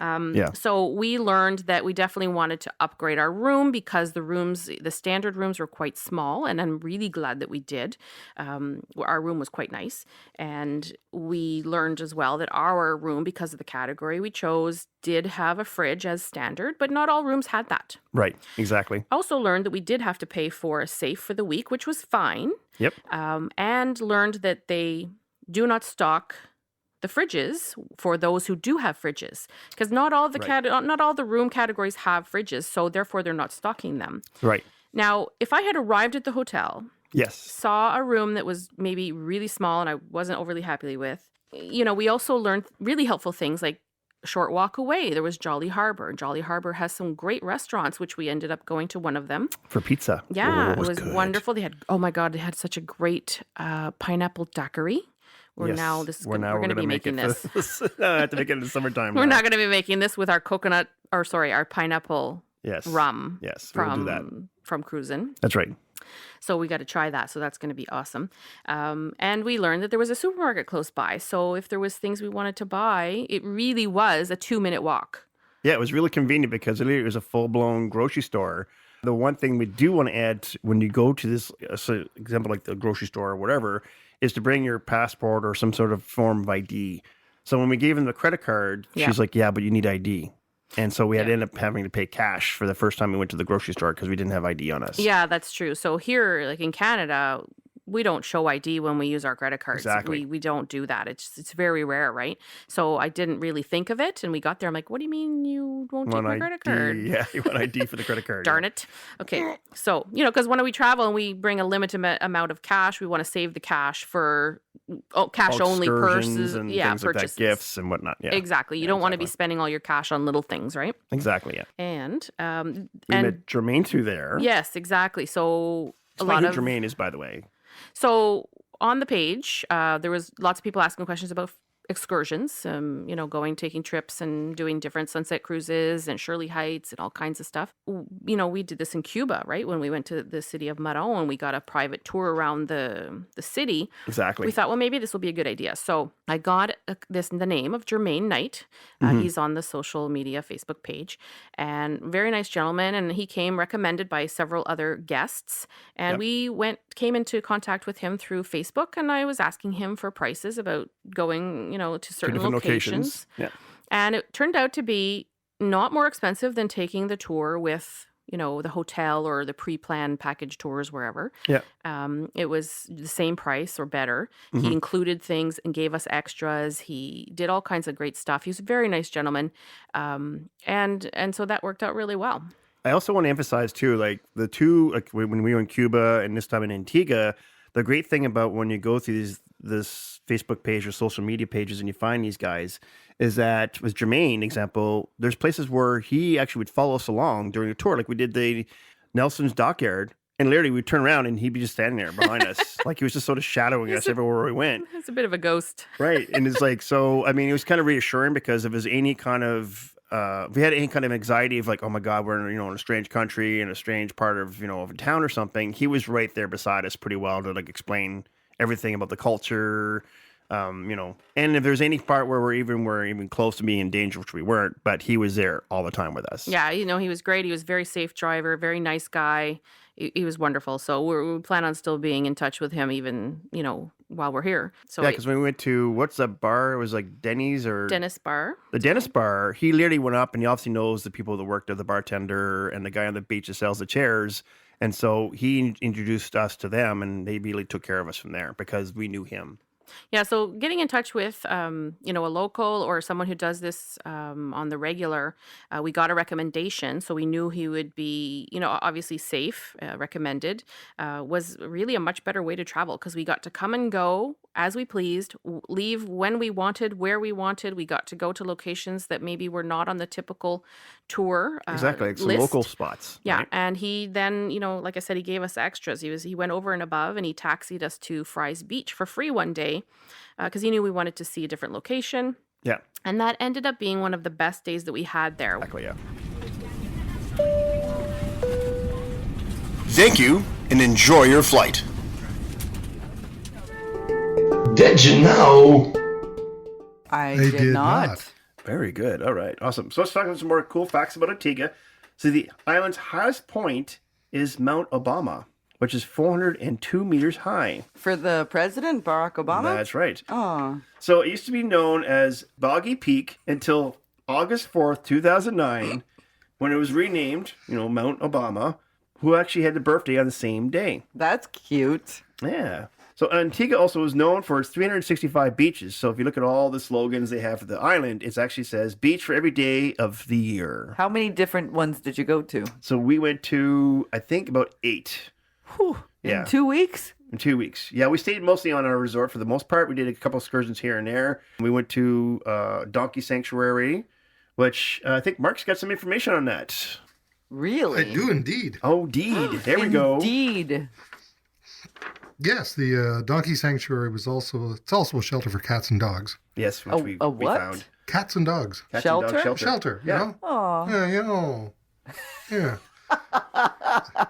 So we learned that we definitely wanted to upgrade our room because the standard rooms were quite small, and I'm really glad that we did. Our room was quite nice. And we learned as well that our room, because of the category we chose, did have a fridge as standard, but not all rooms had that. Right. Exactly. Also learned that we did have to pay for a safe for the week, which was fine. Yep. And learned that they do not stock the fridges for those who do have fridges, because not all the room categories have fridges, so therefore they're not stocking them. Right. Now, if I had arrived at the hotel, saw a room that was maybe really small and I wasn't overly happy with, we also learned really helpful things like a short walk away, there was Jolly Harbor. Jolly Harbor has some great restaurants, which we ended up going to one of them. For pizza. Yeah, it was good. Wonderful. They had such a great pineapple daiquiri. We're going to be making this. I have to make it in the summertime. We're not going to be making this with our our pineapple rum. Yes, we'll do that. From cruising. That's right. So we got to try that. So that's going to be awesome. And we learned that there was a supermarket close by. So if there was things we wanted to buy, it really was a 2-minute walk. Yeah, it was really convenient because it was a full-blown grocery store. The one thing we do want to add when you go to this, example like the grocery store or whatever, is to bring your passport or some sort of form of ID. So when we gave him the credit card, she's like, yeah, but you need ID. And so we had to end up having to pay cash for the first time we went to the grocery store because we didn't have ID on us. Yeah, that's true. So here, like in Canada, we don't show ID when we use our credit cards. Exactly. We don't do that. It's very rare, right? So I didn't really think of it. And we got there. I'm like, what do you mean you won't take my credit card? Yeah, you want ID for the credit card. Darn it. Okay. So, because when we travel and we bring a limited amount of cash, we want to save the cash for cash-only purses. And things like that, gifts and whatnot. Yeah. Exactly. You don't want to be spending all your cash on little things, right? Exactly, yeah. And we met Jermaine through there. Yes, exactly. So Explain who Jermaine is, by the way. So on the page, there was lots of people asking questions about excursions, taking trips and doing different sunset cruises and Shirley Heights and all kinds of stuff. We did this in Cuba, right? When we went to the city of Maron and we got a private tour around the city. Exactly. We thought, well, maybe this will be a good idea. So I got the name of Jermaine Knight. He's on the social media Facebook page, and very nice gentleman. And he came recommended by several other guests. And we came into contact with him through Facebook, and I was asking him for prices about going, to certain locations. Yeah. And it turned out to be not more expensive than taking the tour with, the hotel or the pre-planned package tours wherever. Yeah. It was the same price or better. He included things and gave us extras. He did all kinds of great stuff. He was a very nice gentleman. And so that worked out really well. I also want to emphasize too, like the two, like when we were in Cuba and this time in Antigua, the great thing about when you go through this Facebook page or social media pages and you find these guys is that with Jermaine example, there's places where he actually would follow us along during the tour. Like we did the Nelson's Dockyard, and literally we'd turn around and he'd be just standing there behind us. Like he was just sort of shadowing us everywhere we went. He's a bit of a ghost. Right. And it's like, so, I mean, it was kind of reassuring because if there's any kind of, if we had any kind of anxiety of like, oh my God, we're in a strange country in a strange part of, of a town or something, he was right there beside us pretty well to like explain everything about the culture, and if there's any part where we're even close to being in danger, which we weren't, but he was there all the time with us. Yeah, he was great. He was a very safe driver, very nice guy. He was wonderful. So we plan on still being in touch with him even, while we're here. So yeah, because when we went to, what's that bar? It was like Denny's or... Dennis Bar. The Dennis Bar, he literally went up and he obviously knows the people that worked there, the bartender and the guy on the beach that sells the chairs. And so he introduced us to them and they really took care of us from there because we knew him. Yeah, so getting in touch with, a local or someone who does this on the regular, we got a recommendation, so we knew he would be, obviously safe, recommended, was really a much better way to travel because we got to come and go as we pleased, leave when we wanted, where we wanted. We got to go to locations that maybe were not on the typical tour Exactly, like some list. local spots. Yeah, right? and he then, like I said, he gave us extras. He went over and above, and he taxied us to Fry's Beach for free one day because he knew we wanted to see a different location. Yeah, And that ended up being one of the best days that we had there. exactly. Yeah. Thank you and enjoy your flight. Did you know? I They did did not. not. Very good. All right. Awesome. So let's talk about some more cool facts about Antigua. So the island's highest point is Mount Obama, which is 402 meters high. For the president, Barack Obama? That's right. Oh, So it used to be known as Boggy Peak until August 4th, 2009, when it was renamed, Mount Obama, who actually had the birthday on the same day. that's cute. Yeah. So Antigua also is known for its 365 beaches. So if you look at all the slogans they have for the island, it actually says beach for every day of the year. How many different ones did you go to? So we went to, I think, about 8 Whew, Yeah. in 2 weeks? in 2 weeks. Yeah, we stayed mostly on our resort for the most part. We did a couple excursions here and there. We went to Donkey Sanctuary, which I think Mark's got some information on that. Really? I do indeed. Oh, deed. There we go. Indeed. Yes, the donkey sanctuary it's also a shelter for cats and dogs. Yes, which we what? found. Cats and dogs. Cats and dog Shelter? Shelter, you Yeah. know? Oh, Yeah.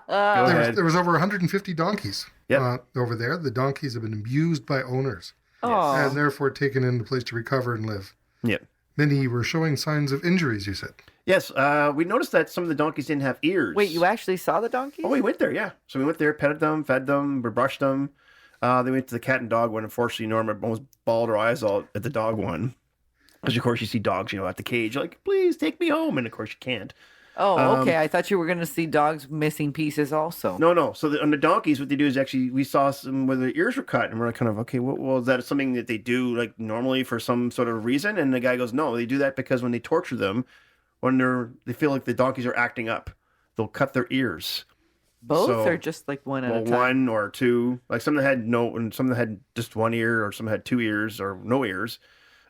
Go ahead. There was over 150 donkeys Yep. over there. The donkeys have been abused by owners oh. and therefore taken into place to recover and live. Yeah. Many were showing signs of injuries, you said. Yes, we noticed that some of the donkeys didn't have ears. Wait, you actually saw the donkeys? Oh, we went there, yeah. So we went there, petted them, fed them, we brushed them. Then we went to the cat and dog one. Unfortunately, Norma almost bawled her eyes out at the dog one. Because, of course, you see dogs, at the cage. You're like, please take me home. And, of course, you can't. Oh, okay. I thought you were going to see dogs missing pieces also. No. So on the donkeys, what they do is actually, we saw some where their ears were cut. And we're kind of, okay, well, is that something that they do, like, normally for some sort of reason? And the guy goes, no, they do that because when they torture them, when they feel like the donkeys are acting up, they'll cut their ears. Both So- or just like one at a time? One or two. Like some that had and some that had just one ear, or some had 2 ears or no ears.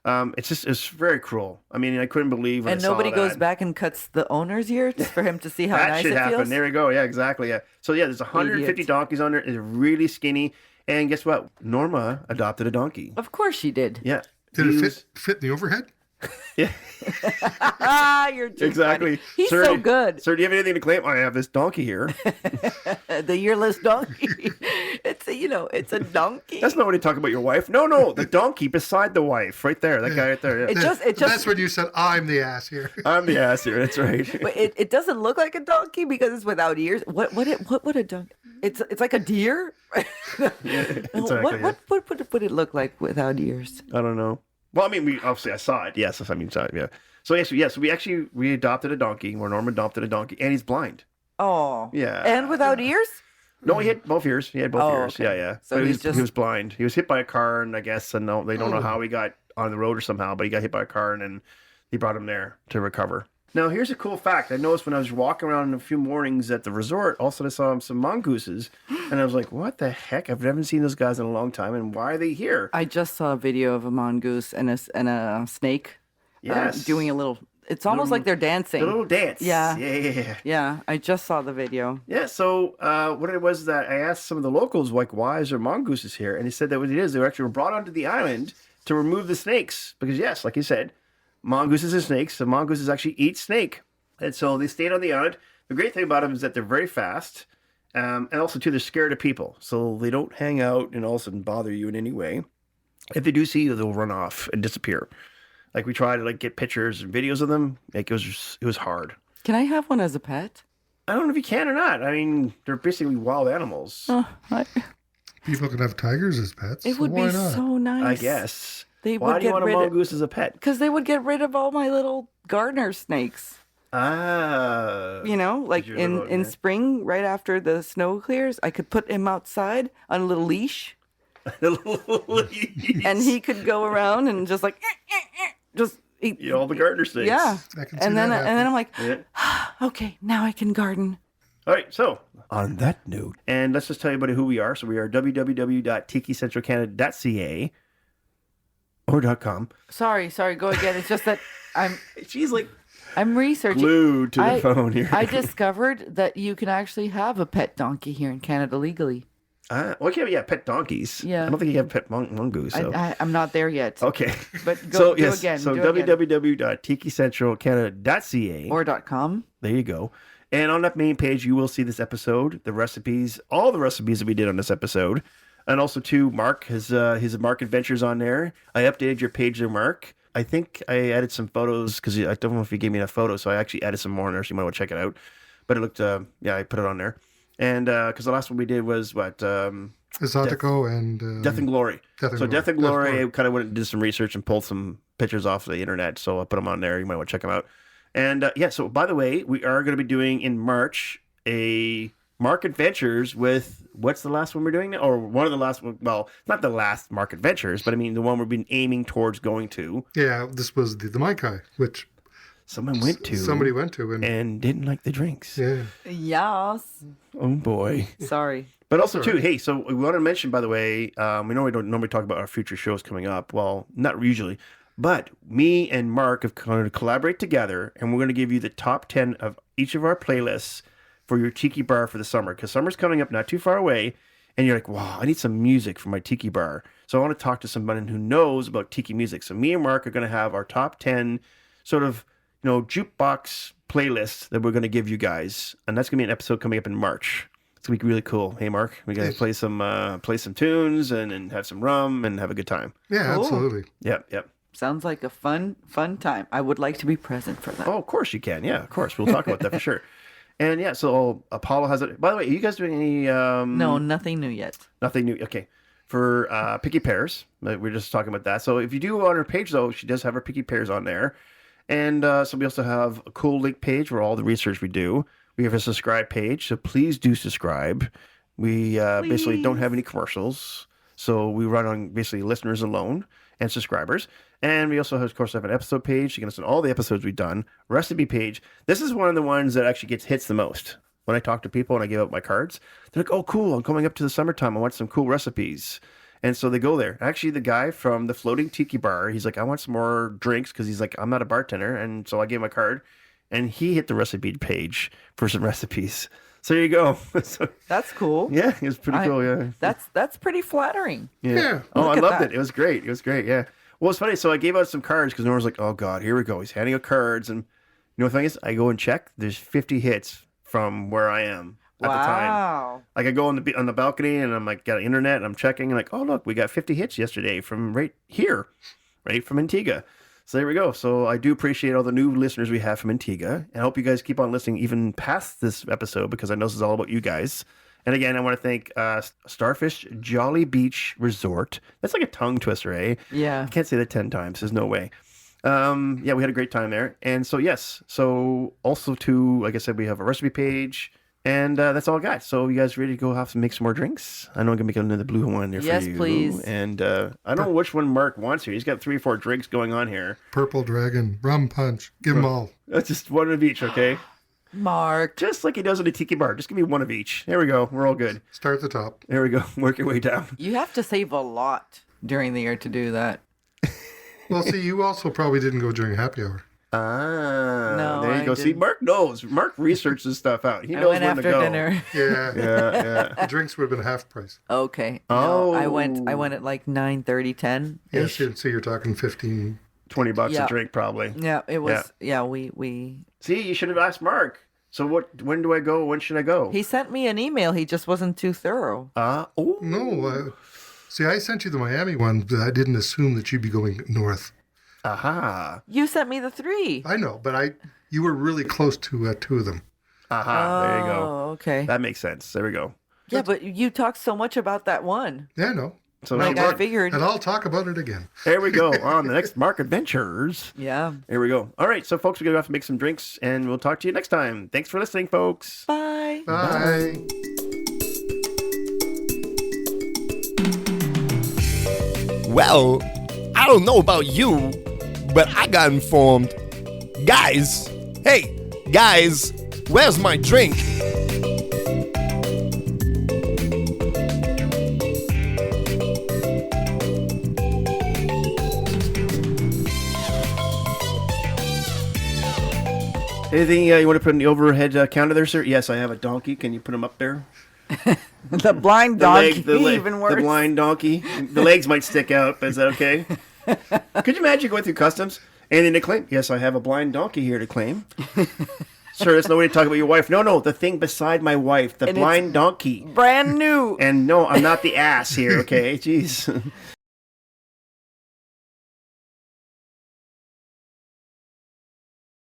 It's very cruel. I mean, I couldn't believe when And I saw nobody goes that. back and cuts the owner's ear just for him to see how That nice should it happen. feels? There we go. Yeah, exactly. Yeah. So yeah, there's 150 Idiot. donkeys on there. It's really skinny. And guess what? Norma adopted a donkey. Of course she did. Yeah. Did He it was- fit in the overhead? Yeah. You're too Exactly. funny. He's Sir, so good. Sir, do you have anything to claim? I have this donkey here. The earless donkey. It's a donkey. That's not what you talk about your wife. No, the donkey beside the wife, right there. That guy right there. Yeah. It just That's when you said, I'm the ass here. I'm the ass here. That's right. But it doesn't look like a donkey because it's without ears. What would a donkey? It's like a deer. Exactly. What would it look like without ears? I don't know. Well, I mean, I saw it. Yes, I mean, saw it. Yeah. So yes, we adopted a donkey. Where Norma adopted a donkey, and he's blind. Oh, Yeah. and without ears. No, he had both ears. He had both Oh, ears. okay. Yeah. So But he's he was blind. He was hit by a car, and I guess, and no, they don't know how he got on the road or somehow, but he got hit by a car, and then he brought him there to recover. Now, here's a cool fact. I noticed when I was walking around a few mornings at the resort, also I saw some mongooses, and I was like, what the heck? I've never seen those guys in a long time, and why are they here? I just saw a video of a mongoose and a snake. Yes. Doing a little. It's almost like they're dancing. The little dance. Yeah. Yeah. Yeah, I just saw the video. Yeah, so what it was that I asked some of the locals, like, why is there mongooses here? And he said that what it is, they were actually brought onto the island to remove the snakes. Because, yes, like you said, mongooses are snakes. So mongooses actually eat snake. And so they stayed on the island. The great thing about them is that they're very fast. And also, too, they're scared of people. So they don't hang out and all of a sudden bother you in any way. If they do see you, they'll run off and disappear. Like, we tried to, get pictures and videos of them. Like, it was hard. Can I have one as a pet? I don't know if you can or not. I mean, they're basically wild animals. People can have tigers as pets. It would why be not? so nice. I guess. They Why would do you get want a rid of mongoose as a pet? because they would get rid of all my little gardener snakes. Ah. Like You're in about- yeah. spring, right after the snow clears, I could put him outside on a little leash, and he could go around and just like just eat. Yeah, all the gardener things. Yeah. I can see And then that I'm like, Yeah. okay, now I can garden. All right, so on that note, and let's just tell everybody who we are. So we are www.tikicentralcanada.ca or .com. Sorry, go again. It's just that She's like I'm researching. glued to the phone here. I discovered that you can actually have a pet donkey here in Canada legally. Okay, yeah, pet donkeys. Yeah. I don't think you have pet mongoose. So. I'm not there yet. Okay. But So do again. So do again. www.tikicentralcanada.ca Or .com. There you go. And on that main page, you will see this episode, the recipes, all the recipes that we did on this episode. And also, too, Mark, his Mark Adventures on there. I updated your page there, Mark. I think I added some photos because I don't know if you gave me enough photos, so I actually added some more on there, so you might want to check it out. But it looked, I put it on there. And because the last one we did was what? Exotico and Death and Glory. Death and Glory, I kind of went and did some research and pulled some pictures off the internet, so I put them on there. You might want to check them out. And so by the way, we are going to be doing in March a Mark Adventures with, what's the last one we're doing now? Or one of the last, well, not the last Mark Adventures, but I mean the one we've been aiming towards going to. Yeah, this was the Maikai, which somebody went to and didn't like the drinks. Yeah. Yes. Oh boy. Sorry. But also too, hey, so we want to mention, by the way, we know we don't normally talk about our future shows coming up. Well, not usually. But me and Mark have kind of collaborate together, and we're going to give you the top 10 of each of our playlists for your tiki bar for the summer. Because summer's coming up not too far away, and you're like, wow, I need some music for my tiki bar. So I want to talk to somebody who knows about tiki music. So me and Mark are going to have our top 10 sort of, jukebox playlists that we're going to give you guys. And that's going to be an episode coming up in March. It's going to be really cool. Hey, Mark, we're going to play some tunes and have some rum and have a good time. Yeah, Cool. absolutely. Yep. Sounds like a fun time. I would like to be present for that. Oh, of course you can. Yeah, of course. We'll talk about that for sure. And yeah, so Apollo has it. By the way, are you guys doing any... No, nothing new yet. Nothing new. Okay. For Picky Pears, we're just talking about that. So if you do on her page, though, she does have her Picky Pears on there. And so we also have a cool link page where all the research we do. We have a subscribe page, so please do subscribe. We basically don't have any commercials. So we run on basically listeners alone and subscribers. And we also, of course, have an episode page. You can listen to all the episodes we've done. Recipe page. This is one of the ones that actually gets hits the most. When I talk to people and I give out my cards, they're like, oh, cool, I'm coming up to the summertime. I want some cool recipes. And so they go there. Actually, the guy from the Floating Tiki Bar, he's like, I want some more drinks because he's like, I'm not a bartender. And so I gave him a card. And he hit the recipe page for some recipes. So there you go. So, That's cool. yeah, it was pretty cool, yeah. That's pretty flattering. Yeah. Oh, I Look at loved that. it. It was great, yeah. Well, it's funny. So I gave out some cards because Nora's like, oh, God, here we go. He's handing out cards. And the thing is, I go and check. There's 50 hits from where I am at the time. Wow. Like I go on the balcony and I'm like, got internet and I'm checking and like, oh, look, we got 50 hits yesterday from right here, right from Antigua. So there we go. So I do appreciate all the new listeners we have from Antigua. And I hope you guys keep on listening even past this episode because I know this is all about you guys. And again, I want to thank Starfish Jolly Beach Resort. That's like a tongue twister, eh? Yeah. I can't say that 10 times. There's no way. Yeah, we had a great time there. And so, yes. So also too, like I said, we have a recipe page. And that's all I got. So you guys ready to go have to make some more drinks? I know I'm going to make another blue one there for you. Yes, please. And I don't know which one Mark wants here. He's got 3 or 4 drinks going on here. Purple Dragon, Rum Punch. Give them all. That's just one of each, okay? Mark. Just like he does in a tiki bar. Just give me one of each. There we go. We're all good. Start at the top. There we go. Work your way down. You have to save a lot during the year to do that. Well, see, you also probably didn't go during happy hour. No, there you I go. See, didn't. Mark knows. Mark researches stuff out. He I knows went when after to go. dinner. Yeah. Yeah. The drinks would have been half price. Okay. Oh. No, I went at like 9:30, 10. Yes, so you're talking 15. $20 Yeah. a drink, probably. Yeah, it was. Yeah, we. See, you should have asked Mark. So when do I go? When should I go? He sent me an email. He just wasn't too thorough. Oh. No. See, I sent you the Miami one, but I didn't assume that you'd be going north. Aha. You sent me the 3. I know, but you were really close to 2 of them. Aha. There you go. Oh, okay. That makes sense. There we go. Yeah, but you talked so much about that one. Yeah, I know. So Like now I figured. And I'll talk about it again. there we go. On the next Mark Adventures. Yeah. There we go. All right. So, folks, we're going to have to make some drinks, and we'll talk to you next time. Thanks for listening, folks. Bye. Bye. Well, I don't know about you, but I got informed. Guys, hey, guys, where's my drink? Anything you want to put in the overhead counter there, sir? Yes, I have a donkey. Can you put him up there? The blind donkey, even worse. The blind donkey. The legs might stick out, but is that okay? Could you imagine going through customs and then they claim, yes, I have a blind donkey here to claim. Sir, that's no way to talk about your wife. No, the thing beside my wife, the blind donkey. Brand new. And no, I'm not the ass here, okay? Jeez.